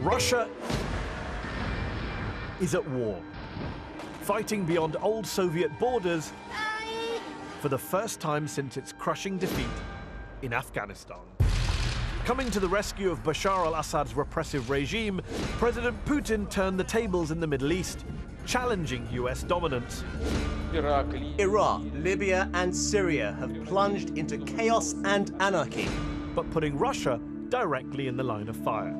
Russia is at war, fighting beyond old Soviet borders for the first time since its crushing defeat in Afghanistan. Coming to the rescue of Bashar al-Assad's repressive regime, President Putin turned the tables in the Middle East, challenging US dominance. Iraq, Libya and Syria have plunged into chaos and anarchy, but putting Russia directly in the line of fire.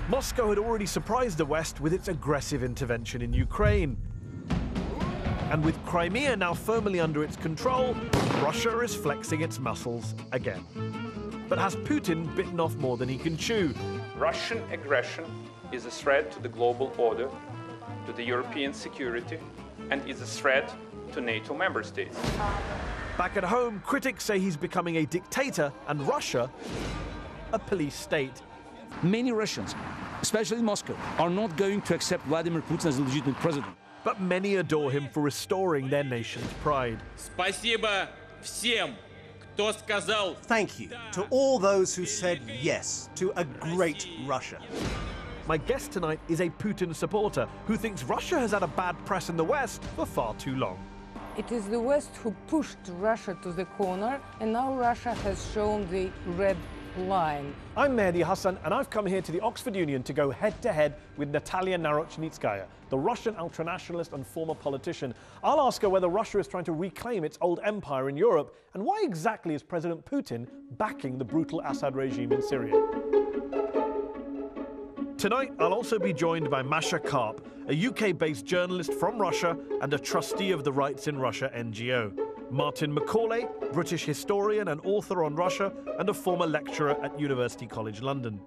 Moscow had already surprised the West with its aggressive intervention in Ukraine. And with Crimea now firmly under its control, Russia is flexing its muscles again. But has Putin bitten off more than he can chew? Russian aggression is a threat to the global order, to the European security, and is a threat to NATO member states. Back at home, critics say he's becoming a dictator and Russia a police state. Many Russians, especially Moscow, are not going to accept Vladimir Putin as a legitimate president. But many adore him for restoring their nation's pride. Спасибо всем, кто сказал. Thank you to all those who said yes to a great Russia. My guest tonight is a Putin supporter who thinks Russia has had a bad press in the West for far too long. It is the West who pushed Russia to the corner, and now Russia has shown the red line. I'm Mehdi Hasan, and I've come here to the Oxford Union to go head-to-head with Natalia Narochnitskaya, the Russian ultranationalist and former politician. I'll ask her whether Russia is trying to reclaim its old empire in Europe, and why exactly is President Putin backing the brutal Assad regime in Syria. Tonight, I'll also be joined by Masha Karp, a UK-based journalist from Russia and a trustee of the Rights in Russia NGO. Martin Macaulay, British historian and author on Russia and a former lecturer at University College London.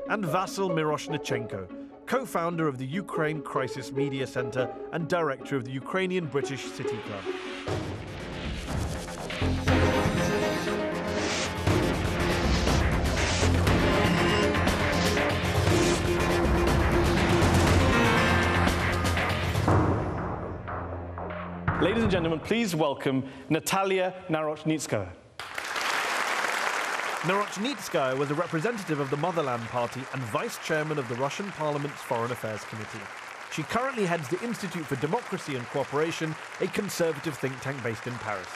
And Vasyl Miroshnichenko, co-founder of the Ukraine Crisis Media Centre and director of the Ukrainian British City Club. Ladies and gentlemen, please welcome Natalia Narochnitskaya. Narochnitskaya was a representative of the Motherland Party and vice chairman of the Russian Parliament's Foreign Affairs Committee. She currently heads the Institute for Democracy and Cooperation, a conservative think tank based in Paris.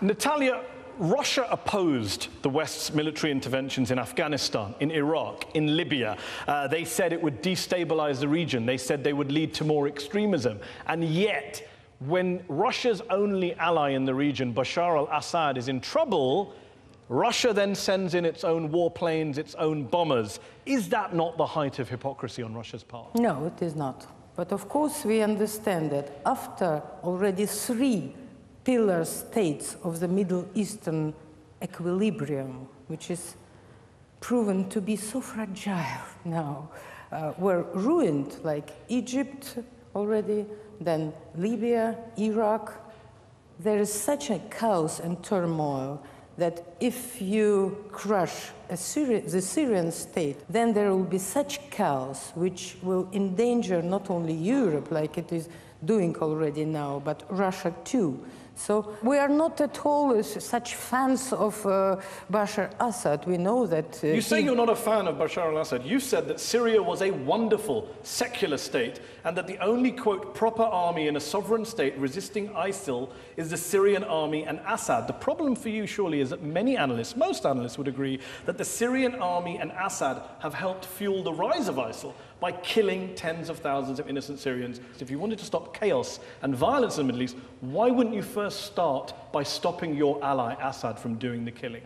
Natalia, Russia opposed the West's military interventions in Afghanistan, in Iraq, in Libya. They said it would destabilize the region. They said they would lead to more extremism. And yet, when Russia's only ally in the region, Bashar al-Assad, is in trouble, Russia then sends in its own warplanes, its own bombers. Is that not the height of hypocrisy on Russia's part? No, it is not. But of course we understand that after already 3 pillar states of the Middle Eastern equilibrium, which is proven to be so fragile now, were ruined, like Egypt already, then Libya, Iraq. There is such a chaos and turmoil that if you crush the Syrian state, then there will be such chaos which will endanger not only Europe, like it is doing already now, but Russia too. So we are not at all such fans of Bashar Assad. We know that... You say you're not a fan of Bashar al-Assad. You said that Syria was a wonderful secular state and that the only, quote, proper army in a sovereign state resisting ISIL is the Syrian army and Assad. The problem for you, surely, is that many analysts, most analysts would agree, that the Syrian army and Assad have helped fuel the rise of ISIL by killing tens of thousands of innocent Syrians. So if you wanted to stop chaos and violence in the Middle East, why wouldn't you first start by stopping your ally Assad from doing the killing?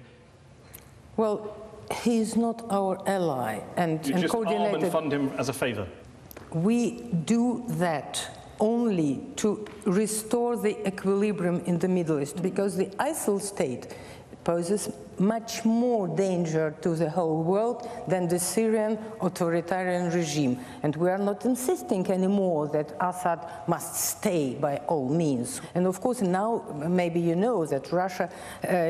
Well, he is not our ally. And you just arm and fund him as a favor? We do that only to restore the equilibrium in the Middle East, because the ISIL state poses much more danger to the whole world than the Syrian authoritarian regime. And we are not insisting anymore that Assad must stay by all means. And of course, now maybe you know that Russia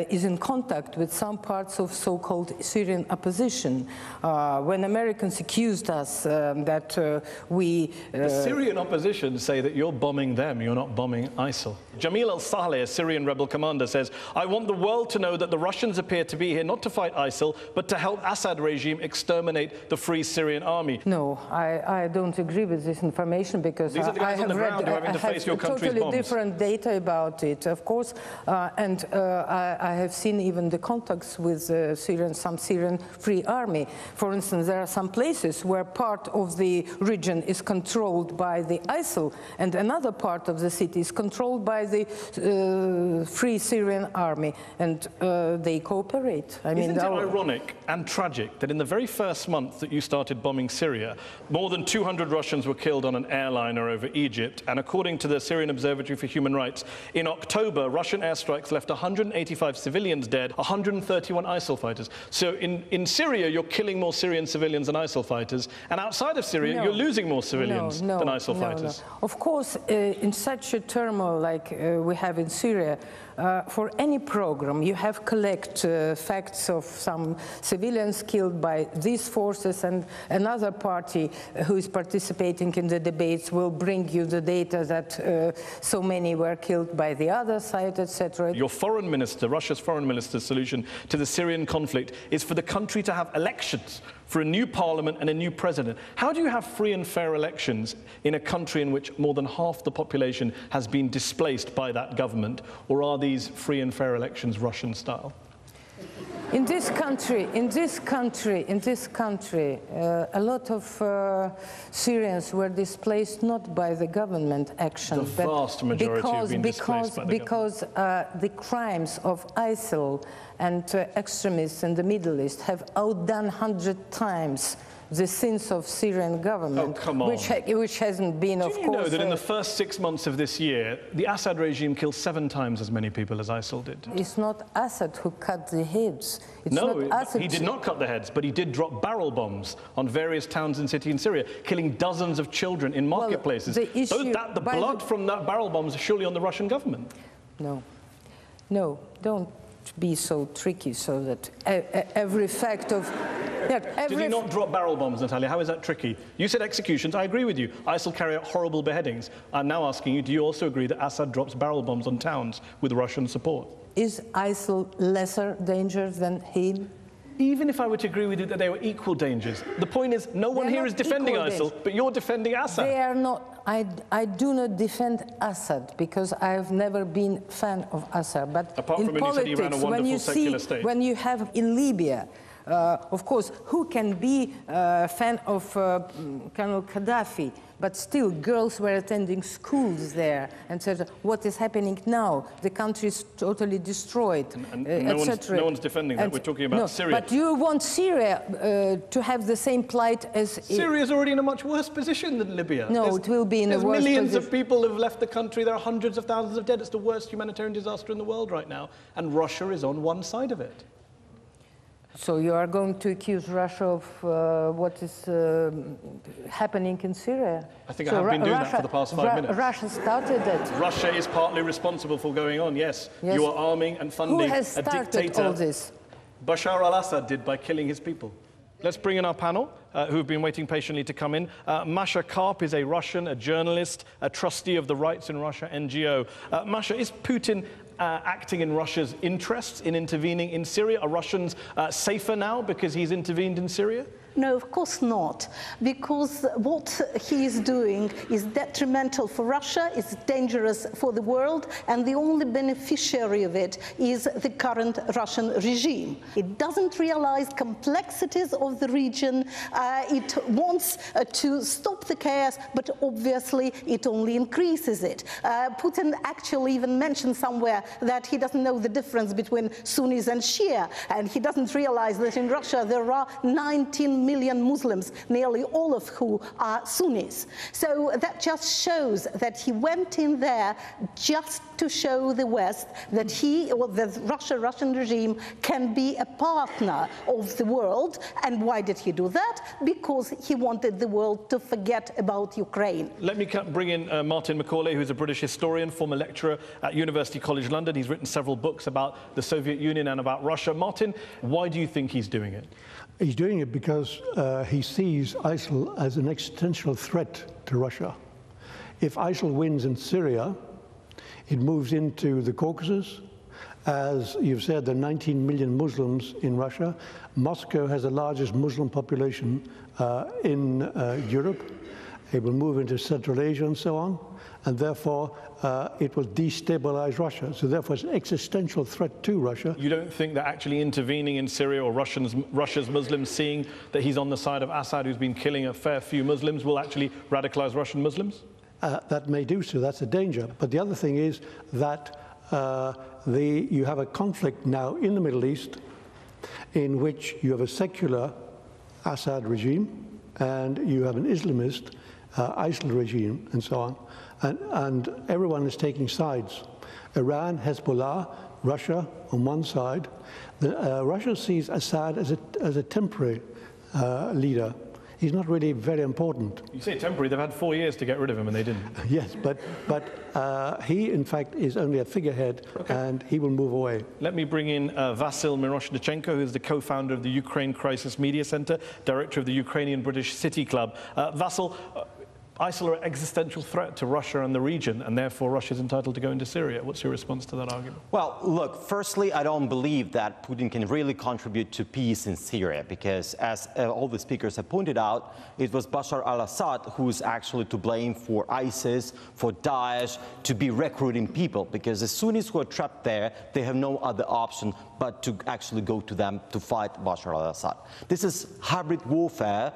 is in contact with some parts of so-called Syrian opposition. When Americans accused us that we... The Syrian opposition say that you're bombing them, you're not bombing ISIL. Jamil al-Saleh, a Syrian rebel commander, says, "I want the world to know that the Russians appear appear to be here not to fight ISIL, but to help Assad regime exterminate the Free Syrian Army. No, I don't agree with this information, because these are the guys on the ground who are having to face your country's totally bombs. Different data about it, of course, and I have seen even the contacts with some Syrian Free Army. For instance, there are some places where part of the region is controlled by the ISIL, and another part of the city is controlled by the Free Syrian Army, and they cooperate. Isn't it ironic and tragic that in the very first month that you started bombing Syria, more than 200 Russians were killed on an airliner over Egypt, and according to the Syrian Observatory for Human Rights, in October, Russian airstrikes left 185 civilians dead, 131 ISIL fighters. So in Syria, you're killing more Syrian civilians than ISIL fighters, and outside of Syria, you're losing more civilians than ISIL fighters. No. Of course, in such a turmoil like we have in Syria, for any program, you have collect facts of some civilians killed by these forces, and another party who is participating in the debates will bring you the data that so many were killed by the other side, etc. Your foreign minister, Russia's foreign minister's solution to the Syrian conflict is for the country to have elections, for a new parliament and a new president. How do you have free and fair elections in a country in which more than half the population has been displaced by that government? Or are these free and fair elections Russian style? In this country, a lot of Syrians were displaced not by the government action, the vast majority have been displaced by the because the crimes of ISIL and extremists in the Middle East have outdone 100 times the sins of Syrian government, oh, come on. Which hasn't been, of course... Do you know that in the first 6 months of this year, the Assad regime killed 7 times as many people as ISIL did? It's not Assad who cut the heads. It's no, not Assad. He did not cut the heads, but he did drop barrel bombs on various towns and cities in Syria, killing dozens of children in marketplaces. The issue, the blood from that barrel bombs is surely on the Russian government. No, don't be so tricky so that every fact of... Did he not drop barrel bombs, Natalia? How is that tricky? You said executions. I agree with you. ISIL carry out horrible beheadings. I'm now asking you, do you also agree that Assad drops barrel bombs on towns with Russian support? Is ISIL lesser danger than him? Even if I were to agree with you that they were equal dangers, the point is no one here is defending ISIL, but you're defending Assad. They are not. I do not defend Assad because I have never been a fan of Assad. But apart in from politics, when you said he ran a wonderful secular state. When you have in Libya, of course, who can be a fan of Colonel Gaddafi? But still, girls were attending schools there and said, what is happening now? The country is totally destroyed, etc. No one's defending that. We're talking about Syria. But you want Syria to have the same plight as... Syria's already in a much worse position than Libya. No, it will be in a worse position. Millions of people have left the country. There are hundreds of thousands of dead. It's the worst humanitarian disaster in the world right now. And Russia is on one side of it. So you are going to accuse Russia of what is happening in Syria? I think I have been doing that for the past 5 minutes. Russia started it. Russia is partly responsible for going on, yes. You are arming and funding Who has started a dictator. all this? Bashar al-Assad did by killing his people. Let's bring in our panel, who have been waiting patiently to come in. Masha Karp is a Russian, a journalist, a trustee of the Rights in Russia NGO. Masha, is Putin acting in Russia's interests in intervening in Syria? Are Russians safer now because he's intervened in Syria? No, of course not, because what he is doing is detrimental for Russia, it's dangerous for the world, and the only beneficiary of it is the current Russian regime. It doesn't realize complexities of the region, it wants to stop the chaos, but obviously it only increases it. Putin actually even mentioned somewhere that he doesn't know the difference between Sunnis and Shia, and he doesn't realize that in Russia there are 19 million Muslims, nearly all of whom are Sunnis. So that just shows that he went in there just to show the West that the Russian regime can be a partner of the world. And why did he do that? Because he wanted the world to forget about Ukraine. Let me bring in Martin Macaulay, who's a British historian, former lecturer at University College London. He's written several books about the Soviet Union and about Russia. Martin, why do you think he's doing it? He's doing it because he sees ISIL as an existential threat to Russia. If ISIL wins in Syria, it moves into the Caucasus, As you've said, there are 19 million Muslims in Russia. Moscow has the largest Muslim population in Europe. It will move into Central Asia and so on, and therefore it will destabilize Russia. So therefore it's an existential threat to Russia. You don't think that actually intervening in Syria or Russia's Muslims seeing that he's on the side of Assad, who's been killing a fair few Muslims, will actually radicalize Russian Muslims? That may do so, that's a danger. But the other thing is that you have a conflict now in the Middle East in which you have a secular Assad regime and you have an Islamist ISIL regime and so on. And everyone is taking sides. Iran, Hezbollah, Russia on one side. Russia sees Assad as a temporary leader. He's not really very important. You say temporary, they've had 4 years to get rid of him and they didn't. Yes, but he in fact is only a figurehead, and he will move away. Let me bring in Vasyl Miroshnichenko, who is the co-founder of the Ukraine Crisis Media Center, director of the Ukrainian British City Club. Vasyl, ISIL are an existential threat to Russia and the region, and therefore Russia is entitled to go into Syria. What's your response to that argument? Well, look, firstly, I don't believe that Putin can really contribute to peace in Syria, because as all the speakers have pointed out, it was Bashar al-Assad who's actually to blame for ISIS, for Daesh, to be recruiting people, because the Sunnis who are trapped there, they have no other option but to actually go to them to fight Bashar al-Assad. This is hybrid warfare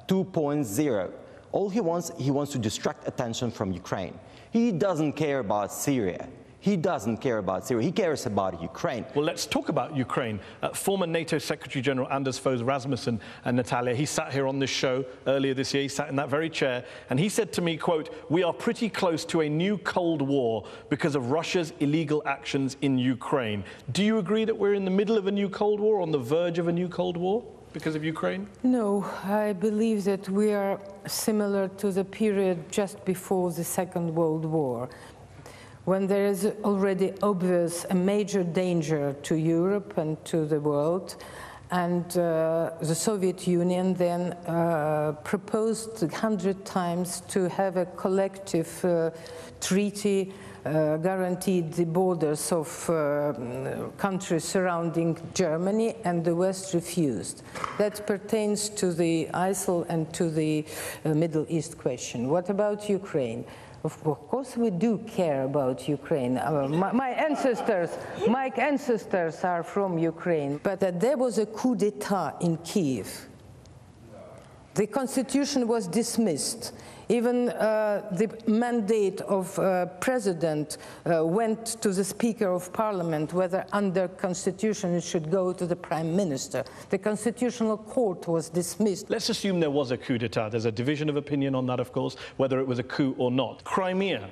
2.0. All he wants to distract attention from Ukraine. He doesn't care about Syria. He doesn't care about Syria. He cares about Ukraine. Well, let's talk about Ukraine. Former NATO Secretary General Anders Fogh Rasmussen and Natalia, he sat here on this show earlier this year. He sat in that very chair, and he said to me, quote, "We are pretty close to a new Cold War because of Russia's illegal actions in Ukraine." Do you agree that we're in the middle of a new Cold War, on the verge of a new Cold War? Because of Ukraine? No, I believe that we are similar to the period just before the Second World War, when there is already obvious a major danger to Europe and to the world. And the Soviet Union then proposed 100 times to have a collective treaty guaranteed the borders of countries surrounding Germany, and the West refused. That pertains to the ISIL and to the Middle East question. What about Ukraine? Of course we do care about Ukraine. My ancestors are from Ukraine, but there was a coup d'etat in Kiev. The constitution was dismissed. Even the mandate of president went to the Speaker of Parliament, whether under constitution it should go to the Prime Minister. The Constitutional Court was dismissed. Let's assume there was a coup d'etat. There's a division of opinion on that, of course, whether it was a coup or not. Crimea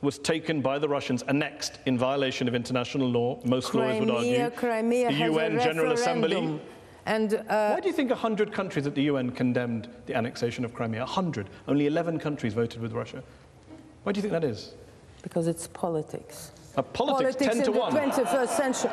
was taken by the Russians, annexed in violation of international law. Most lawyers would argue. Crimea the UN General Assembly. And, why do you think 100 countries at the UN condemned the annexation of Crimea? 100. Only 11 countries voted with Russia. Why do you think that is? Because it's politics. Politics 10 to 1. In the 21st century.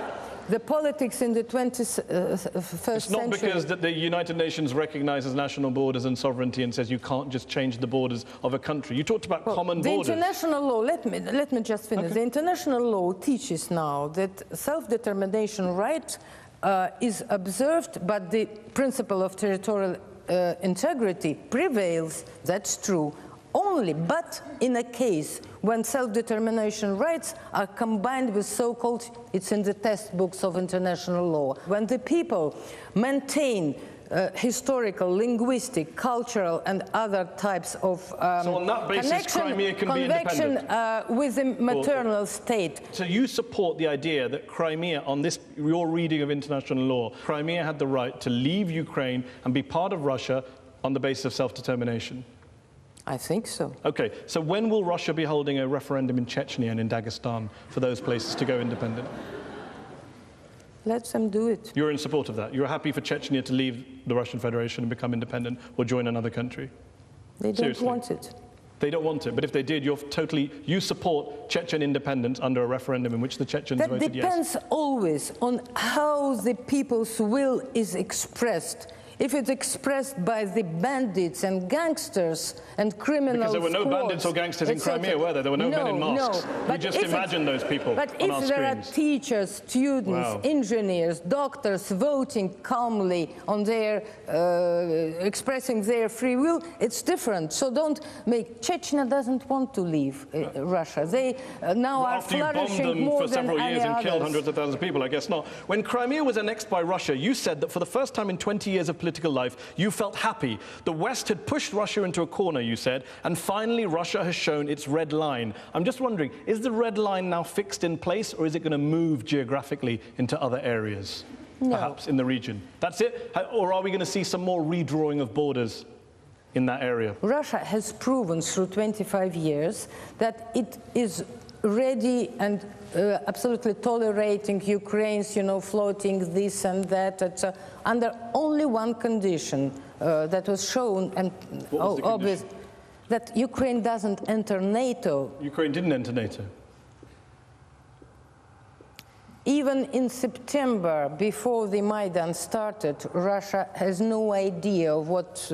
The politics in the 21st century. It's not because that the United Nations recognizes national borders and sovereignty and says you can't just change the borders of a country. You talked about common borders. The international law, let me just finish. Okay. The international law teaches now that self-determination right is observed, but the principle of territorial integrity prevails. That's true. Only, but in a case when self-determination rights are combined with so-called, it's in the textbooks of international law, when the people maintain historical, linguistic, cultural, and other types of so on that basis, Crimea can be independent with the maternal state. So you support the idea that Crimea, on this your reading of international law, Crimea had the right to leave Ukraine and be part of Russia on the basis of self-determination? I think so. Okay, so when will Russia be holding a referendum in Chechnya and in Dagestan for those places to go independent? Let them do it. You're in support of that? You're happy for Chechnya to leave the Russian Federation and become independent or join another country? They don't want it. They don't want it, but if they did, you support Chechen independence under a referendum in which the Chechens voted yes? That depends always on how the people's will is expressed if it's expressed by the bandits and gangsters and criminals. Because there were no bandits or gangsters in Crimea, were there? There were no men in masks. No. We just imagine those people But on our if there screens. are teachers, students, engineers, doctors voting calmly on their, expressing their free will, it's different. So don't make, Chechnya doesn't want to leave Russia. They now are flourishing more than any others. After you bombed them for several years and killed hundreds of thousands of people, I guess not. When Crimea was annexed by Russia, you said that for the first time in 20 years of political life, you felt happy. The West had pushed Russia into a corner, you said, and finally Russia has shown its red line. I'm just wondering, is the red line now fixed in place, or is it going to move geographically into other areas, perhaps in the region? That's it? Or are we going to see some more redrawing of borders in that area? Russia has proven through 25 years that it is ready and absolutely tolerating Ukraine's, floating this and that, under only one condition that was shown and obvious, that Ukraine doesn't enter NATO. Ukraine didn't enter NATO. Even in September, before the Maidan started, Russia has no idea of what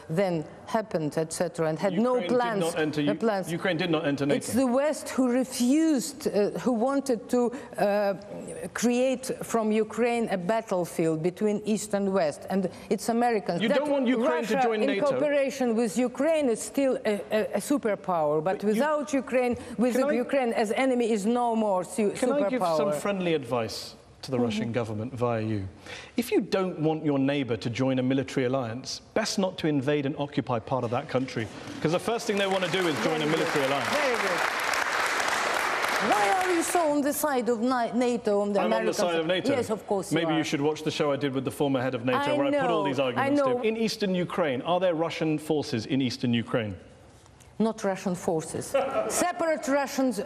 then happened, etc., and had no plans. Ukraine did not enter NATO. It's the West who refused, who wanted to create from Ukraine a battlefield between East and West, and it's Americans. You don't want Ukraine Russia, to join NATO. in cooperation with Ukraine, is still a superpower, but without Ukraine, with Ukraine as enemy, is no more superpower. Can I give some friendly advice to the Russian government via you? If you don't want your neighbor to join a military alliance, best not to invade and occupy part of that country, because the first thing they want to do is join a military alliance. Very good. Why are you so on the side of NATO? On the I'm on the side of NATO. Yes, of course. Maybe you should watch the show I did with the former head of NATO, where I put all these arguments to. In eastern Ukraine, are there Russian forces in eastern Ukraine? Not Russian forces. Separate Russians,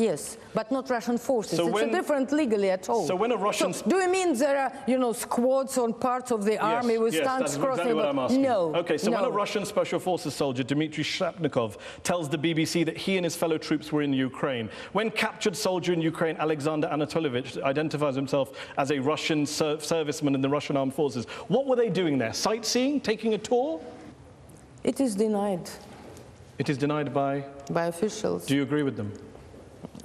yes, but not Russian forces. So it's different legally at all. So when a Russian... do you mean there are, squads on parts of the army with tanks crossing? Exactly what I'm asking. No. Okay, so when a Russian special forces soldier, Dmitry Shapnikov, tells the BBC that he and his fellow troops were in Ukraine, when captured soldier in Ukraine, Alexander Anatolyevich, identifies himself as a Russian serviceman in the Russian armed forces, what were they doing there? Sightseeing? Taking a tour? It is denied. It is denied by? By officials. Do you agree with them?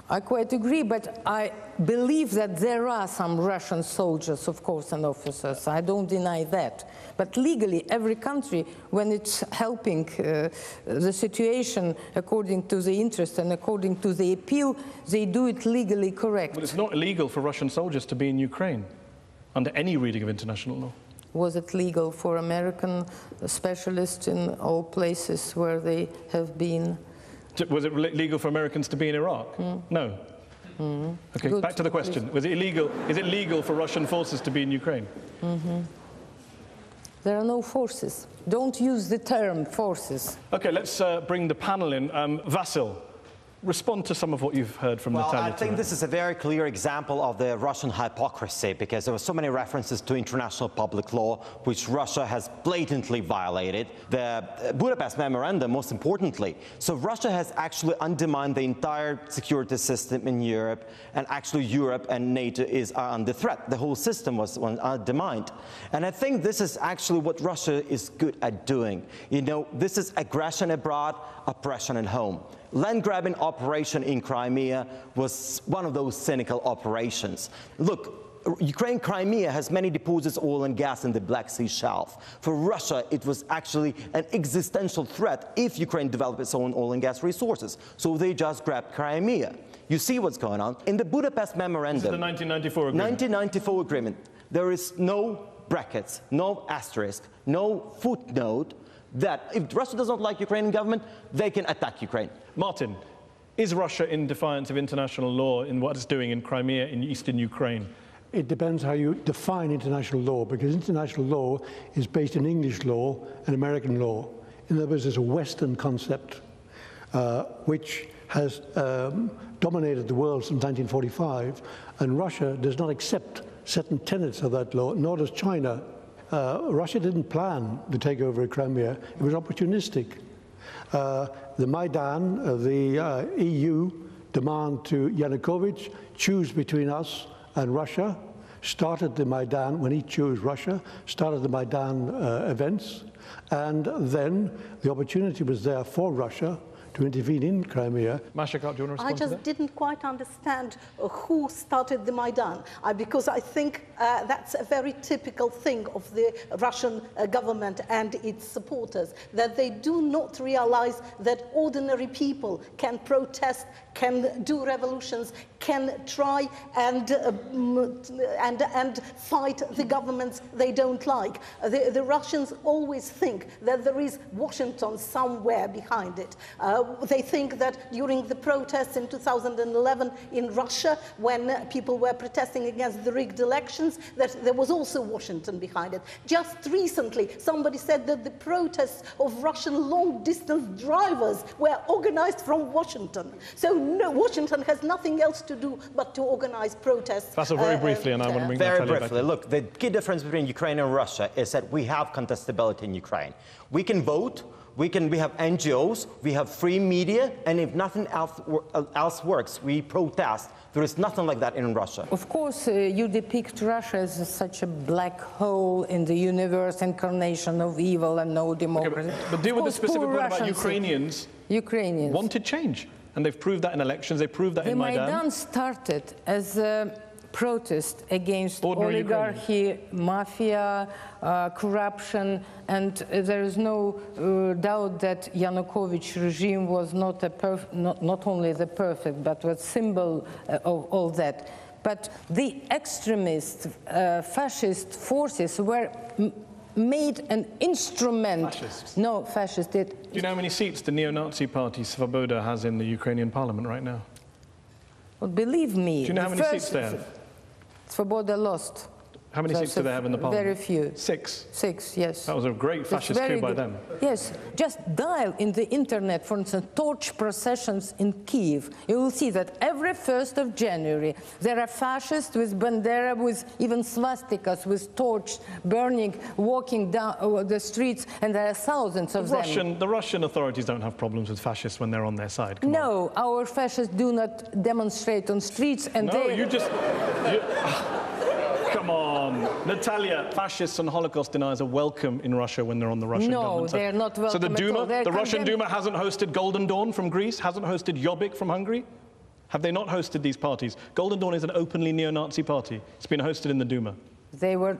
I quite agree, but I believe that there are some Russian soldiers, of course, and officers. I don't deny that. But legally, every country, when it's helping the situation according to the interest and according to the appeal, they do it legally correct. But it's not illegal for Russian soldiers to be in Ukraine, under any reading of international law. Was it legal for American specialists in all places where they have been? Was it legal for Americans to be in Iraq? No. Okay, good. Back to the question. Was it illegal? Is it legal for Russian forces to be in Ukraine? There are no forces. Don't use the term forces. Okay, let's bring the panel in. Vasil, respond to some of what you've heard from Natalia. Well, I think this is a very clear example of the Russian hypocrisy, because there were so many references to international public law, which Russia has blatantly violated. The Budapest Memorandum, most importantly. So Russia has actually undermined the entire security system in Europe, and actually Europe and NATO are under threat. The whole system was undermined. And I think this is actually what Russia is good at doing. This is aggression abroad, oppression at home. Land-grabbing operation in Crimea was one of those cynical operations. Look, Crimea has many deposits of oil and gas in the Black Sea Shelf. For Russia, it was actually an existential threat if Ukraine developed its own oil and gas resources. So they just grabbed Crimea. You see what's going on. In the Budapest Memorandum, this is the 1994 agreement. 1994 agreement, there is no brackets, no asterisk, no footnote that if Russia does not like Ukrainian government, they can attack Ukraine. Martin, is Russia in defiance of international law in what it's doing in Crimea, in eastern Ukraine? It depends how you define international law, because international law is based in English law and American law. In other words, there's a Western concept which has dominated the world since 1945, and Russia does not accept certain tenets of that law, nor does China. Russia didn't plan the takeover of Crimea. It was opportunistic. The Maidan, the EU demand to Yanukovych, choose between us and Russia. started the Maidan, when he chose Russia, started the Maidan events, and then the opportunity was there for Russia to intervene in Crimea. Masha, do you want to respond I just to that? didn't quite understand who started the Maidan, because I think that's a very typical thing of the Russian government and its supporters, that they do not realize that ordinary people can protest, can do revolutions, can try and fight the governments they don't like. The Russians always think that there is Washington somewhere behind it. They think that during the protests in 2011 in Russia, when people were protesting against the rigged elections, that there was also Washington behind it. Just recently, somebody said that the protests of Russian long-distance drivers were organized from Washington. So no, Washington has nothing else to do but to organize protests. That's very briefly, and I want to bring Very Natalia briefly, back. look, the key difference between Ukraine and Russia is that we have contestability in Ukraine. We can vote, we have NGOs, we have free media, and if nothing else works, we protest. There is nothing like that in Russia. Of course, you depict Russia as such a black hole in the universe, incarnation of evil and no democracy. Okay, but deal with the specific point about Ukrainians. Ukrainians Wanted change, and they've proved that in elections. They proved that in Maidan. The Maidan started as a protest against oligarchy, mafia, corruption, and there is no doubt that Yanukovych regime was not only the perfect, but was symbol of all that. But the extremist, fascist forces were made an instrument. Fascists. No, fascist. Do you know how many seats the neo-Nazi party Svoboda has in the Ukrainian parliament right now? Well, believe me. Do you know how many seats they have? Svoboda lost. How many seats do they have in the parliament? Very few. 6. 6, yes. That was a great fascist coup by them. Yes. Just dial in the internet, for instance, torch processions in Kiev. You will see that every 1st of January, there are fascists with bandera, with even swastikas, with torch burning, walking down the streets, and there are thousands of them. The Russian authorities don't have problems with fascists when they're on their side. No, our fascists do not demonstrate on streets, and Come on. Natalia, fascists and Holocaust deniers are welcome in Russia when they're on the Russian government. No, they're not welcome. So the Duma, the Russian Duma hasn't hosted Golden Dawn from Greece, hasn't hosted Jobbik from Hungary? Have they not hosted these parties? Golden Dawn is an openly neo-Nazi party. It's been hosted in the Duma. They were,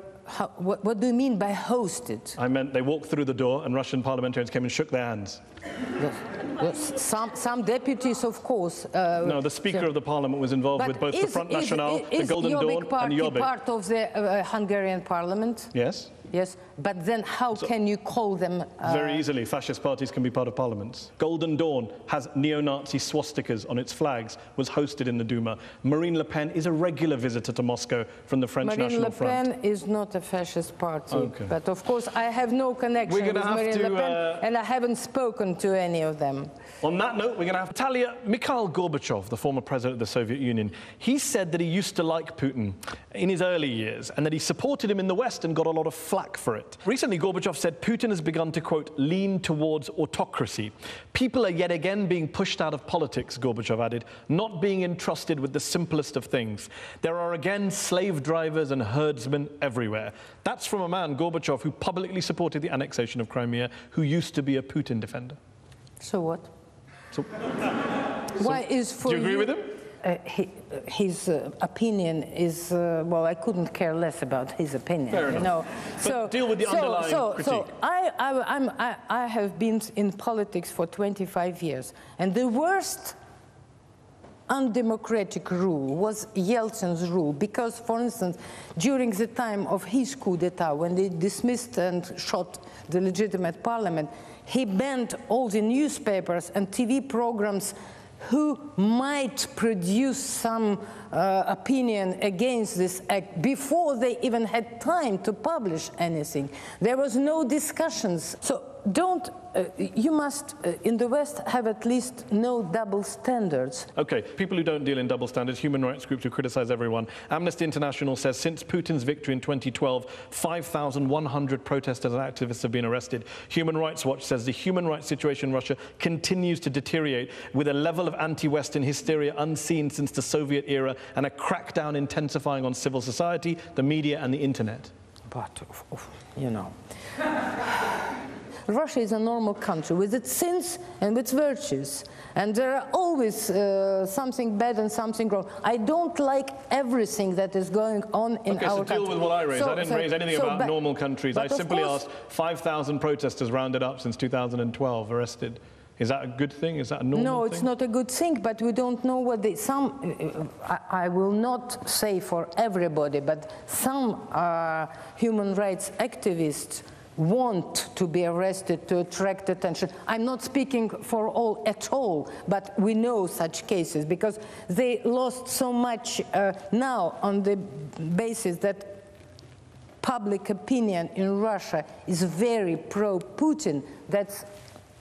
what do you mean by hosted? I meant they walked through the door and Russian parliamentarians came and shook their hands. Some deputies, of course. No, the Speaker of the Parliament was involved with both the Front National, the Golden Dawn, and Jobbik. Is part of the Hungarian Parliament? Yes. Yes, but then how can you call them? Very easily, fascist parties can be part of parliaments. Golden Dawn has neo-Nazi swastikas on its flags, was hosted in the Duma. Marine Le Pen is a regular visitor to Moscow from the French National Front. Marine Le Pen is not a fascist party, okay. But of course I have no connection with Marine Le Pen, and I haven't spoken to any of them. On that note, we're going to have Natalia. Mikhail Gorbachev, the former president of the Soviet Union, he said that he used to like Putin in his early years and that he supported him in the West and got a lot of flack for it. Recently, Gorbachev said Putin has begun to, quote, lean towards autocracy. People are yet again being pushed out of politics, Gorbachev added, not being entrusted with the simplest of things. There are again slave drivers and herdsmen everywhere. That's from a man, Gorbachev, who publicly supported the annexation of Crimea, who used to be a Putin defender. So what? Do you agree with him? His opinion is, well, I couldn't care less about his opinion. Fair enough. You know? But deal with the underlying critique. So I have been in politics for 25 years, and the worst undemocratic rule was Yeltsin's rule, because, for instance, during the time of his coup d'etat, when they dismissed and shot the legitimate parliament, he banned all the newspapers and TV programs who might produce some opinion against this act before they even had time to publish anything. There was no discussions. So you must, in the West, have at least no double standards. Okay, people who don't deal in double standards, human rights groups who criticize everyone. Amnesty International says since Putin's victory in 2012, 5,100 protesters and activists have been arrested. Human Rights Watch says the human rights situation in Russia continues to deteriorate with a level of anti-Western hysteria unseen since the Soviet era and a crackdown intensifying on civil society, the media and the internet. But, you know, Russia is a normal country with its sins and its virtues. And there are always something bad and something wrong. I don't like everything that is going on in our country. Okay, so deal with what I raised. I didn't raise anything about normal countries. I simply asked 5,000 protesters rounded up since 2012 arrested. Is that a good thing? Is that a normal thing? No, it's not a good thing, but we don't know what they... I will not say for everybody, but some human rights activists want to be arrested to attract attention. I'm not speaking for all at all, but we know such cases because they lost so much now on the basis that public opinion in Russia is very pro-Putin. That's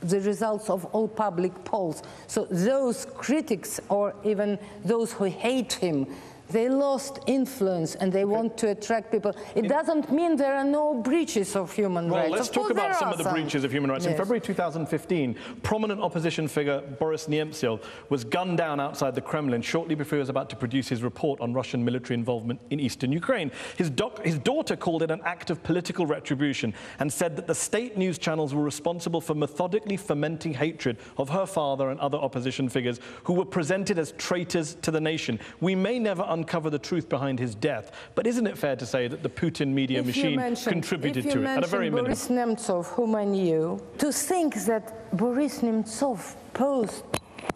the results of all public polls. So those critics or even those who hate him, they lost influence and they want to attract people. It doesn't mean there are no breaches of human rights. Well, let's talk about some of the breaches of human rights. Yes. In February 2015, prominent opposition figure Boris Nemtsov was gunned down outside the Kremlin shortly before he was about to produce his report on Russian military involvement in eastern Ukraine. His daughter called it an act of political retribution and said that the state news channels were responsible for methodically fomenting hatred of her father and other opposition figures who were presented as traitors to the nation. We may never uncover the truth behind his death, but isn't it fair to say that the Putin media machine contributed to it at a very minimum? Boris Nemtsov, whom I knew, to think that Boris Nemtsov posed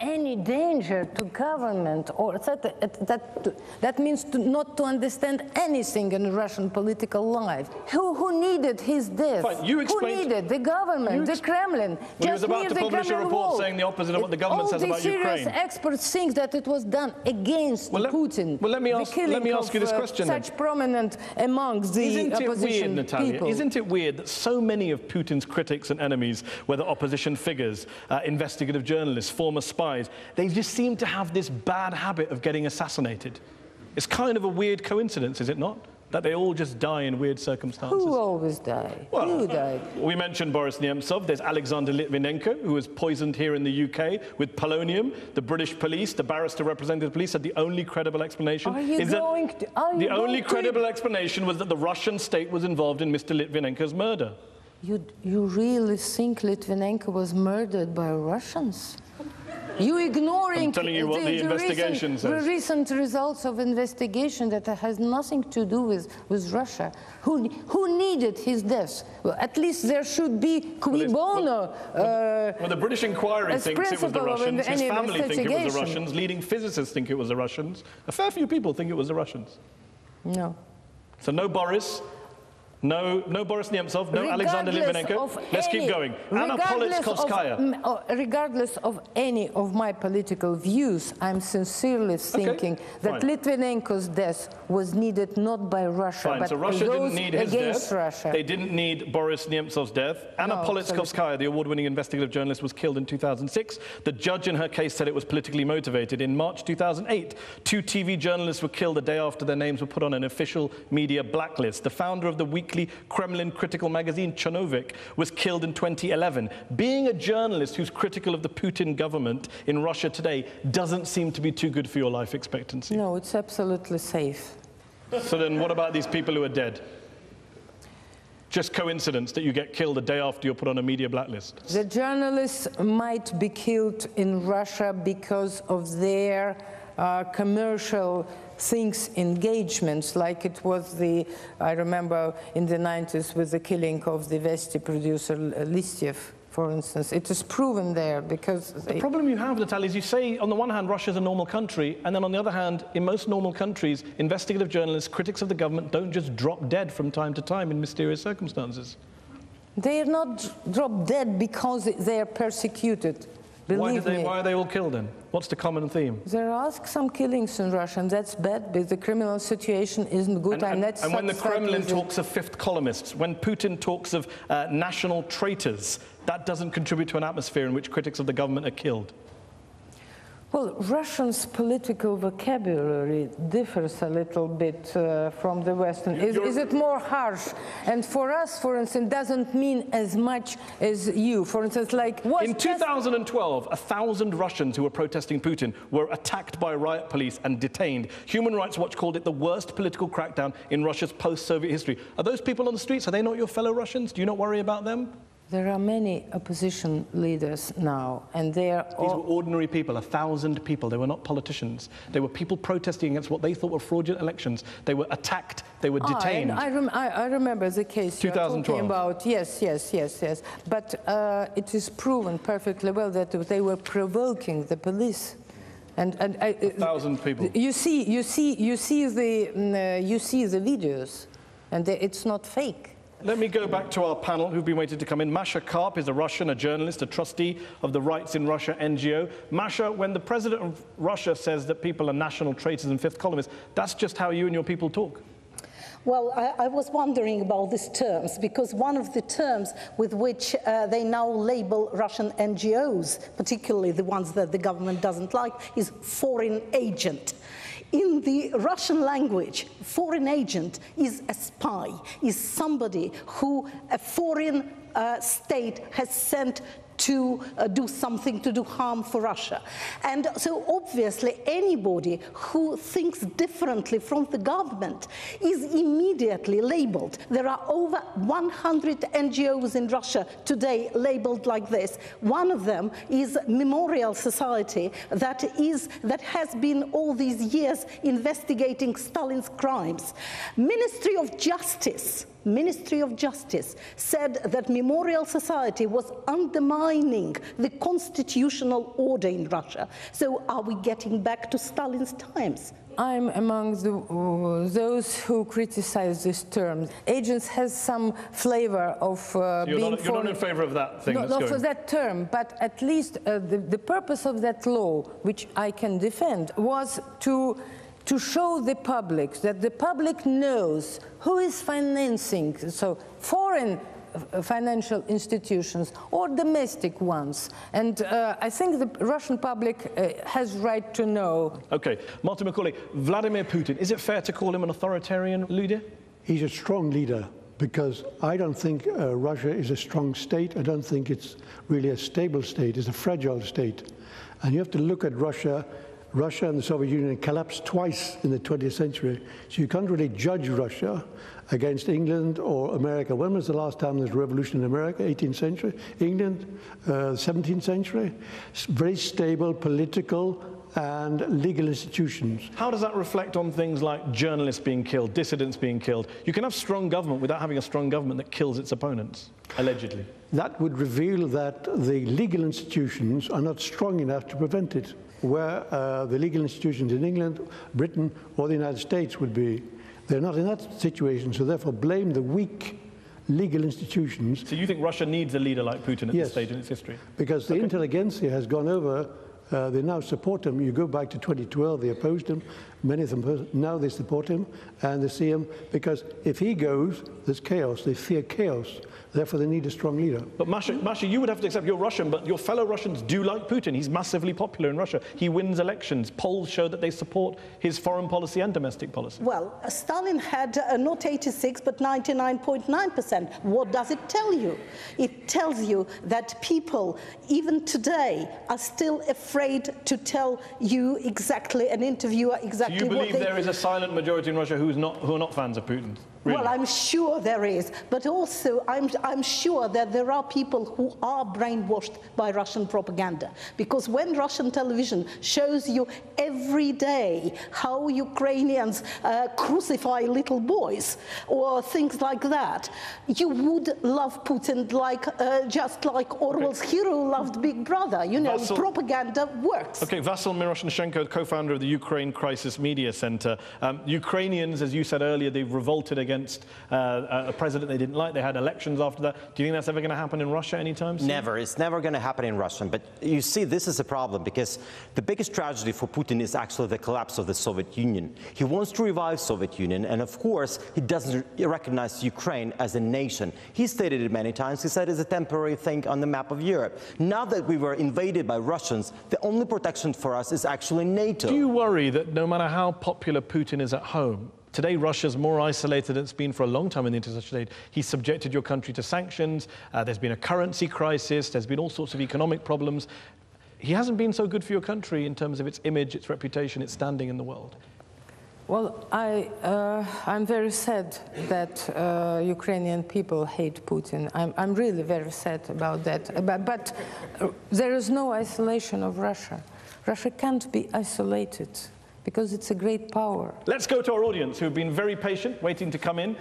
any danger to government, or that means not to understand anything in Russian political life. Who needed his death? Fine, you explained, who needed? The government, the Kremlin. Well, he was about to publish a report saying the opposite of what the government says about Ukraine. All the serious experts think that it was done against Putin. Well, let me ask you this question such prominent amongst the opposition weird, Natalia? people. Isn't it weird that so many of Putin's critics and enemies, whether opposition figures, investigative journalists, former spies, they just seem to have this bad habit of getting assassinated? It's kind of a weird coincidence, is it not? That they all just die in weird circumstances. Who always die? Well, who died? We mentioned Boris Nemtsov. There's Alexander Litvinenko, who was poisoned here in the UK with polonium. The British police, the barrister representing the police, said the only credible explanation the only credible explanation was that the Russian state was involved in Mr. Litvinenko's murder. You really think Litvinenko was murdered by Russians? You ignoring I'm telling you what the investigation says. The recent results of investigation that has nothing to do with Russia. Who needed his death? Well, at least there should be cui bono. Well, the British inquiry thinks it was the Russians. His family think it was the Russians. Leading physicists think it was the Russians. A fair few people think it was the Russians. No. So no Boris. No Boris Nemtsov, no Alexander Litvinenko. Let's keep going. Anna Politkovskaya. Regardless of any of my political views, I'm sincerely thinking that Litvinenko's death was needed not by Russia, but so Russia didn't need his death. Russia. They didn't need Boris Nemtsov's death. Anna Politkovskaya, the award-winning investigative journalist, was killed in 2006. The judge in her case said it was politically motivated. In March 2008, 2 TV journalists were killed a day after their names were put on an official media blacklist. The founder of the weekly Kremlin critical magazine, Chernovik, was killed in 2011. Being a journalist who's critical of the Putin government in Russia today doesn't seem to be too good for your life expectancy. No, it's absolutely safe. So then what about these people who are dead? Just coincidence that you get killed a day after you're put on a media blacklist? The journalists might be killed in Russia because of their commercial things, engagements, like it was I remember in the 90s with the killing of the Vesti producer Listyev, for instance. It is proven there because... The problem you have, Natalia, is you say, on the one hand, Russia's a normal country, and then on the other hand, in most normal countries, investigative journalists, critics of the government, don't just drop dead from time to time in mysterious circumstances. They are not dropped dead because they are persecuted. Believe me. Why are they all killed then? What's the common theme? There are some killings in Russia, and that's bad because the criminal situation isn't good. And when the Kremlin talks of fifth columnists, when Putin talks of national traitors, that doesn't contribute to an atmosphere in which critics of the government are killed. Well, Russians' political vocabulary differs a little bit from the Western. Is it more harsh? And for us, for instance, doesn't mean as much as you. For instance, like what? In 2012, 1,000 Russians who were protesting Putin were attacked by riot police and detained. Human Rights Watch called it the worst political crackdown in Russia's post-Soviet history. Are those people on the streets? Are they not your fellow Russians? Do you not worry about them? There are many opposition leaders now, and they are all... These were ordinary people, 1,000 people. They were not politicians. They were people protesting against what they thought were fraudulent elections. They were attacked. They were detained. I remember the case 2012. you're talking about. Yes. But it is proven perfectly well that they were provoking the police. And 1,000 people. You see the videos, and it's not fake. Let me go back to our panel who've been waiting to come in. Masha Karp is a Russian, a journalist, a trustee of the Rights in Russia NGO. Masha, when the president of Russia says that people are national traitors and fifth columnists, that's just how you and your people talk. Well, I was wondering about these terms, because one of the terms with which they now label Russian NGOs, particularly the ones that the government doesn't like, is foreign agent. In the Russian language, foreign agent is a spy, is somebody who a foreign state has sent to do something, to do harm for Russia. And so obviously anybody who thinks differently from the government is immediately labeled. There are over 100 NGOs in Russia today labeled like this. One of them is Memorial Society that has been all these years investigating Stalin's crimes. Ministry of Justice said that Memorial Society was undermining the constitutional order in Russia. So are we getting back to Stalin's times? I'm among those who criticize this term. Agents has some flavor of You're not in favor of that thing? Not for that term, but at least the purpose of that law, which I can defend, was to show the public, that the public knows who is financing, so foreign financial institutions or domestic ones. And I think the Russian public has right to know. Okay, Martin Macaulay, Vladimir Putin, is it fair to call him an authoritarian leader? He's a strong leader, because I don't think Russia is a strong state. I don't think it's really a stable state. It's a fragile state. And you have to look at Russia. Russia and the Soviet Union collapsed twice in the 20th century, so you can't really judge Russia against England or America. When was the last time there was a revolution in America? 18th century? England? 17th century? Very stable political and legal institutions. How does that reflect on things like journalists being killed, dissidents being killed? You can have strong government without having a strong government that kills its opponents, allegedly. That would reveal that the legal institutions are not strong enough to prevent it, where the legal institutions in England, Britain, or the United States would be. They're not in that situation, so therefore blame the weak legal institutions. So you think Russia needs a leader like Putin at this stage in its history? Because the intelligentsia has gone over. They now support him. You go back to 2012, they opposed him. Many of them, now they support him, and they see him, because if he goes, there's chaos. They fear chaos. Therefore, they need a strong leader. But Masha, you would have to accept you're Russian, but your fellow Russians do like Putin. He's massively popular in Russia. He wins elections. Polls show that they support his foreign policy and domestic policy. Well, Stalin had not 86, but 99.9%. What does it tell you? It tells you that people, even today, are still afraid to tell you exactly, an interviewer exactly what they... So you believe there is a silent majority in Russia who are not fans of Putin? Really? Well, I'm sure there is, but also I'm sure that there are people who are brainwashed by Russian propaganda, because when Russian television shows you every day how Ukrainians crucify little boys or things like that, you would love Putin like just like Orwell's hero loved Big Brother. You know, propaganda works. Okay, Vasyl Miroshnichenko, co-founder of the Ukraine Crisis Mass Media Center. Ukrainians, as you said earlier, they've revolted against a president they didn't like. They had elections after that. Do you think that's ever going to happen in Russia anytime soon? Never. It's never going to happen in Russia. But you see, this is a problem because the biggest tragedy for Putin is actually the collapse of the Soviet Union. He wants to revive Soviet Union, and of course, he doesn't recognize Ukraine as a nation. He stated it many times. He said it's a temporary thing on the map of Europe. Now that we were invaded by Russians, the only protection for us is actually NATO. Do you worry that no matter how popular Putin is at home, today Russia's more isolated than it's been for a long time in the international aid? He's subjected your country to sanctions, there's been a currency crisis, there's been all sorts of economic problems. He hasn't been so good for your country in terms of its image, its reputation, its standing in the world. Well, I'm very sad that Ukrainian people hate Putin. I'm really very sad about that. But there is no isolation of Russia. Russia can't be isolated because it's a great power. Let's go to our audience who've been very patient, waiting to come in.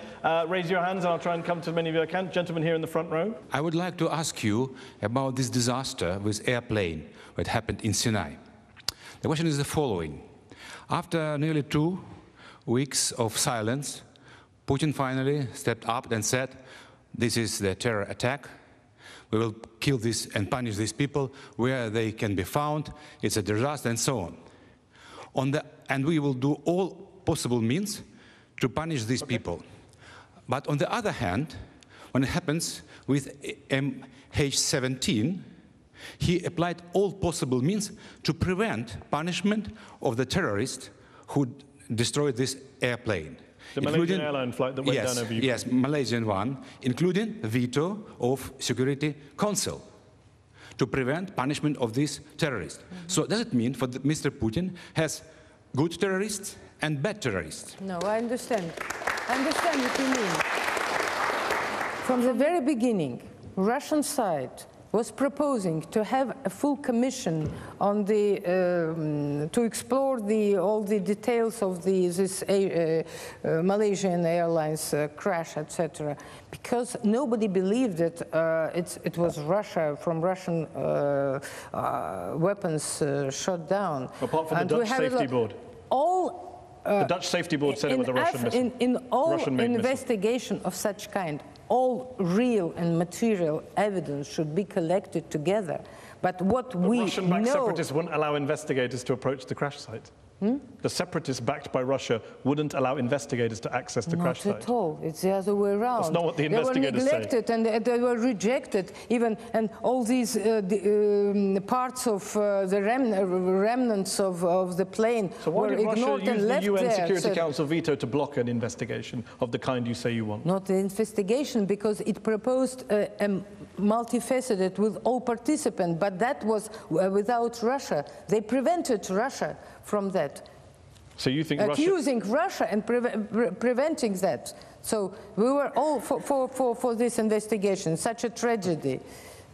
Raise your hands and I'll try and come to as many of you as I can. Gentlemen here in the front row. I would like to ask you about this disaster with airplane that happened in Sinai. The question is the following. After nearly 2 weeks of silence, Putin finally stepped up and said, this is the terror attack. We will kill this and punish these people where they can be found. It's a disaster and so on. And we will do all possible means to punish these people. But on the other hand, when it happens with MH17, he applied all possible means to prevent punishment of the terrorists who destroyed this airplane. The Malaysian airline flight that went down over Ukraine. Yes, Malaysian one, including veto of Security Council to prevent punishment of these terrorists. So does it mean that Mr. Putin has good terrorists and bad terrorists? No, I understand. I understand what you mean. From the very beginning, Russian side was proposing to have a full commission on the to explore all the details of this Malaysian Airlines crash, etc., because nobody believed that it was Russia from Russian weapons shot down. Apart from the Dutch Safety Board. The Dutch Safety Board said it was a Russian missile. In all investigation of such kind, all real and material evidence should be collected together. But what we Russian-backed know... separatists wouldn't allow investigators to approach the crash site. The separatists backed by Russia wouldn't allow investigators to access the crash site. Not at all. It's the other way around. That's not what the investigators say. They were neglected and they were rejected, even, and all these parts of the remnants of the plane were ignored and left there. So why did Russia use the UN Security Council veto to block an investigation of the kind you say you want? Not the investigation, because it proposed a multifaceted with all participants, but that was without Russia. They prevented Russia from that. So you think accusing Russia and preventing that. So we were all for this investigation, such a tragedy.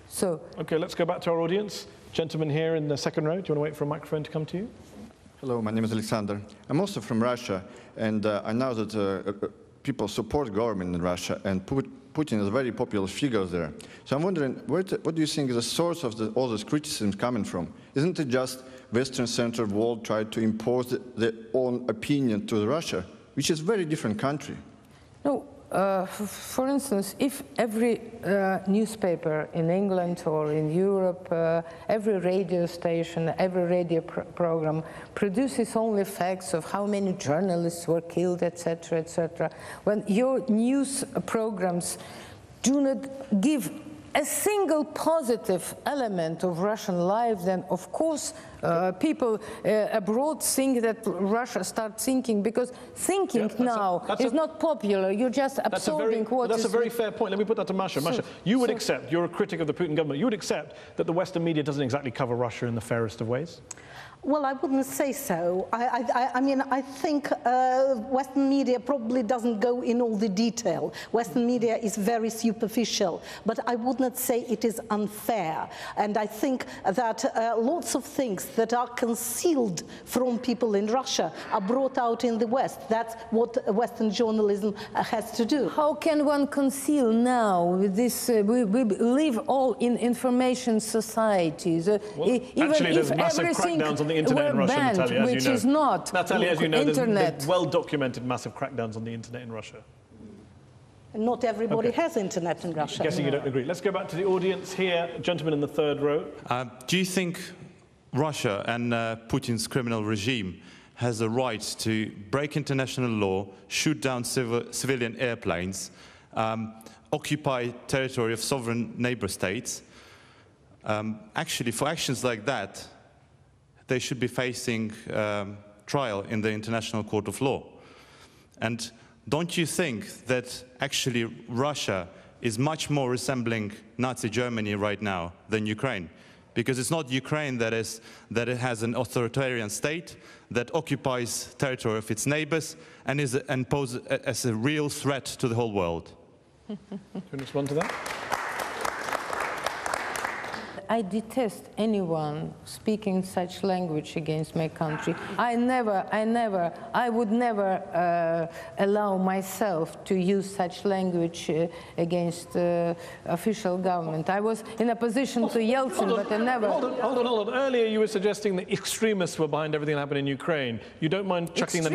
So okay, let's go back to our audience. Gentleman here in the second row, do you want to wait for a microphone to come to you? Hello, my name is Alexander. I'm also from Russia, and I know that people support government in Russia, and Putin is a very popular figure there. So I'm wondering, what do you think is the source of all this criticism coming from? Isn't it just Western Central world tried to impose their own opinion to Russia, which is a very different country? No, for instance, if every newspaper in England or in Europe, every radio station, every radio program produces only facts of how many journalists were killed, etc., etc., when your news programs do not give a single positive element of Russian life, then of course people abroad think that Russia starts thinking, because thinking now is not popular. You're just absorbing what is... That's a very fair point. Let me put that to Masha. Masha, you would accept, you're a critic of the Putin government, you would accept that the Western media doesn't exactly cover Russia in the fairest of ways? Well, I wouldn't say so. I mean, I think Western media probably doesn't go in all the detail. Western media is very superficial, but I would not say it is unfair. And I think that lots of things that are concealed from people in Russia are brought out in the West. That's what Western journalism has to do. How can one conceal now with this? We live all in information societies. Well, actually, there's massive crackdowns on the the internet in Russia, banned, Natalia, as which you know. is not Natalia, as you know, internet. there's well-documented massive crackdowns on the internet in Russia. Not everybody has internet in Russia. Guessing you don't agree. Let's go back to the audience here. Gentleman in the third row. Do you think Russia and Putin's criminal regime has a right to break international law, shoot down civilian airplanes, occupy territory of sovereign neighbor states? Actually, for actions like that, they should be facing trial in the International Court of Law. And don't you think that actually Russia is much more resembling Nazi Germany right now than Ukraine? Because it's not Ukraine that it has an authoritarian state that occupies territory of its neighbors and poses as a real threat to the whole world. Can you respond to that? I detest anyone speaking such language against my country. I would never allow myself to use such language against official government. I was in a position to Yeltsin, but I never... Hold on. Earlier you were suggesting that extremists were behind everything that happened in Ukraine. You don't mind chucking the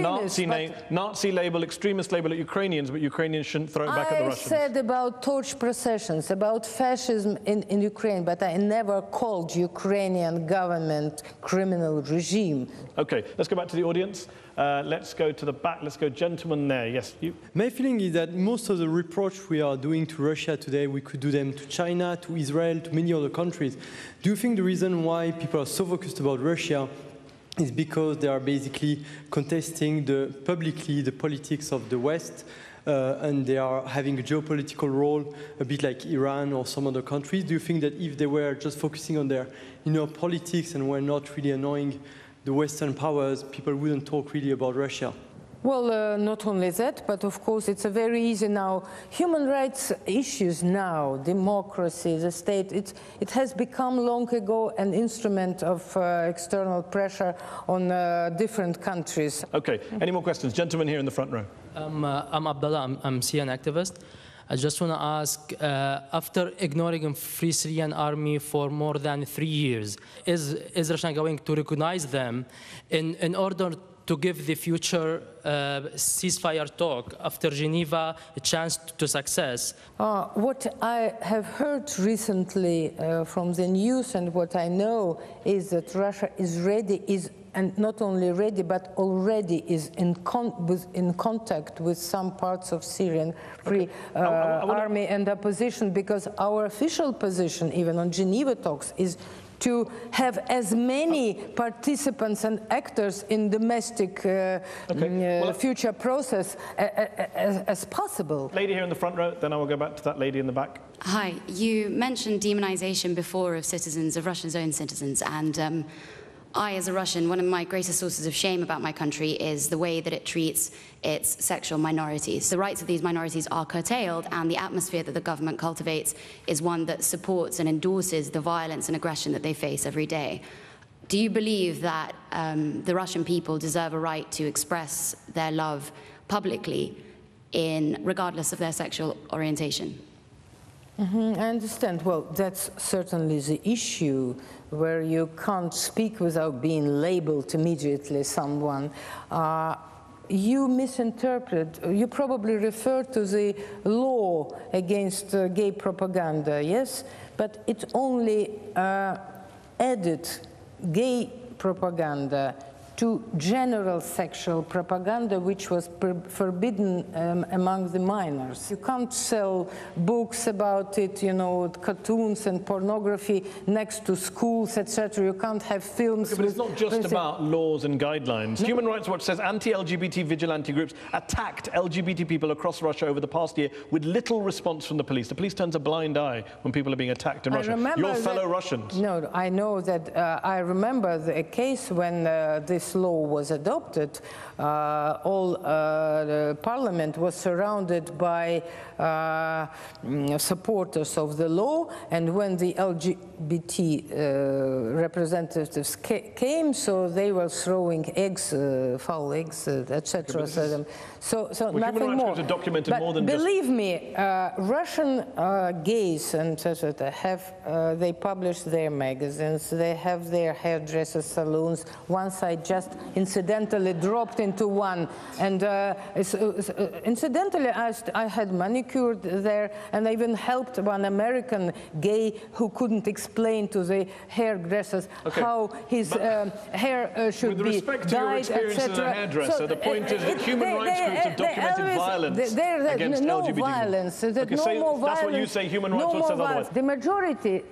Nazi label, extremist label at Ukrainians, but Ukrainians shouldn't throw it back at the Russians. I said about torch processions, about fascism in Ukraine, but I never called Ukrainian government criminal regime. Okay, let's go back to the audience. Let's go to the back. Let's go, gentleman there. Yes, you. My feeling is that most of the reproach we are doing to Russia today, we could do them to China, to Israel, to many other countries. Do you think the reason why people are so focused about Russia is because they are basically contesting publicly the politics of the West, and they are having a geopolitical role, a bit like Iran or some other countries? Do you think that if they were just focusing on their inner politics and were not really annoying the Western powers, people wouldn't talk really about Russia? Well, not only that, but of course it's a very easy now. Human rights issues now, democracy, the state, it has become long ago an instrument of external pressure on different countries. Okay, any more questions? Gentleman here in the front row. I'm Abdullah, I'm Syrian activist. I just want to ask, after ignoring a Free Syrian Army for more than 3 years, is Russia going to recognize them in order to give the future ceasefire talk after Geneva a chance to success? What I have heard recently from the news and what I know is that Russia is ready, and not only ready, but already is in contact with some parts of Syrian Free Army and opposition, because our official position, even on Geneva talks, is to have as many participants and actors in domestic future process as possible. Lady here in the front row, then I will go back to that lady in the back. Hi, you mentioned demonization before of citizens, of Russia's own citizens, and I, as a Russian, one of my greatest sources of shame about my country is the way that it treats its sexual minorities. The rights of these minorities are curtailed, and the atmosphere that the government cultivates is one that supports and endorses the violence and aggression that they face every day. Do you believe that the Russian people deserve a right to express their love publicly, regardless of their sexual orientation? I understand. Well, that's certainly the issue, where you can't speak without being labeled immediately someone. You misinterpret, you probably refer to the law against gay propaganda, yes? But it only added gay propaganda to general sexual propaganda, which was forbidden among the minors. You can't sell books about it, you know, cartoons and pornography next to schools, etc. You can't have films. Okay, but it's not just about laws and guidelines. No. Human Rights Watch says anti-LGBT vigilante groups attacked LGBT people across Russia over the past year with little response from the police. The police turns a blind eye when people are being attacked in Russia. Your fellow Russians. No, I know that. I remember a case when this this law was adopted, all the parliament was surrounded by supporters of the law, and when the LGBT representatives came, so they were throwing eggs, foul eggs, etc. So nothing more. But more than believe me, Russian gays and etc. They publish their magazines, they have their hairdresser salons. Once I just incidentally dropped into one, and incidentally I had manicured there, and I even helped one American gay who couldn't explain to the hairdressers how his hair should be dyed, etc. With respect to your experience as a hairdresser, the point is that human rights groups have documented violence against no LGBT violence. people. No more violence. That's what you say. Human rights will say otherwise. The majority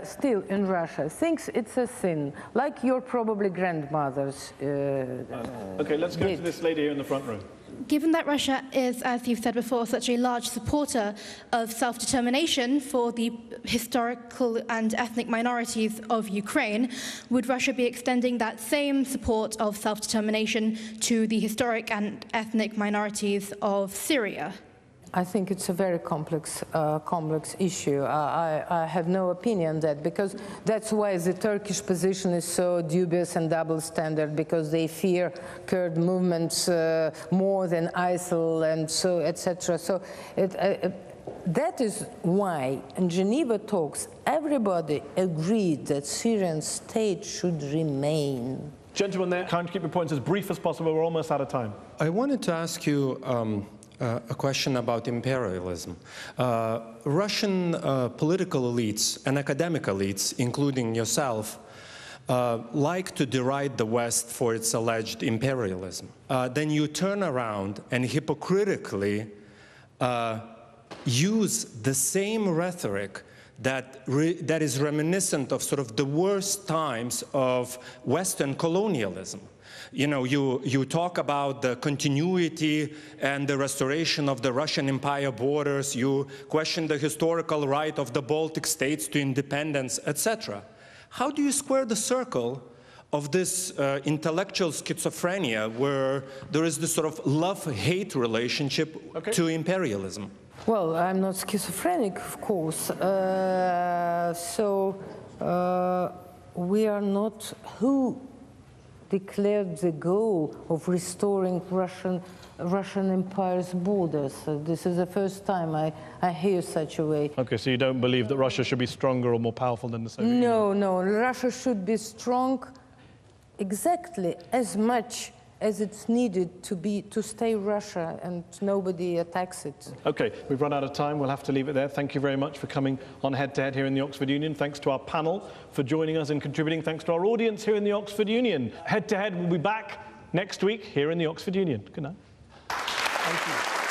still in Russia thinks it's a sin, like your probably grandmothers. Okay, let's go to this lady here in the front row. Given that Russia is, as you've said before, such a large supporter of self-determination for the historical and ethnic minorities of Ukraine, would Russia be extending that same support of self-determination to the historic and ethnic minorities of Syria? I think it's a very complex issue. I have no opinion on that, because that's why the Turkish position is so dubious and double standard, because they fear Kurd movements more than ISIL and so etc. So that is why in Geneva talks everybody agreed that Syrian state should remain. Gentlemen there, kind of keep your points as brief as possible. We're almost out of time. I wanted to ask you a question about imperialism. Russian political elites and academic elites, including yourself, like to deride the West for its alleged imperialism. Then you turn around and hypocritically use the same rhetoric that is reminiscent of sort of the worst times of Western colonialism. You know, you talk about the continuity and the restoration of the Russian Empire borders, you question the historical right of the Baltic states to independence, etc. How do you square the circle of this intellectual schizophrenia where there is this sort of love-hate relationship to imperialism? Well, I'm not schizophrenic, of course. We are not who declared the goal of restoring Russian Empire's borders. This is the first time I hear such a way. Okay, so you don't believe that Russia should be stronger or more powerful than the Soviet Union? No, Russia should be strong exactly as much as it's needed to stay Russia and nobody attacks it. Okay, we've run out of time. We'll have to leave it there. Thank you very much for coming on Head to Head here in the Oxford Union. Thanks to our panel for joining us and contributing. Thanks to our audience here in the Oxford Union. Head to Head will be back next week here in the Oxford Union. Good night. Thank you.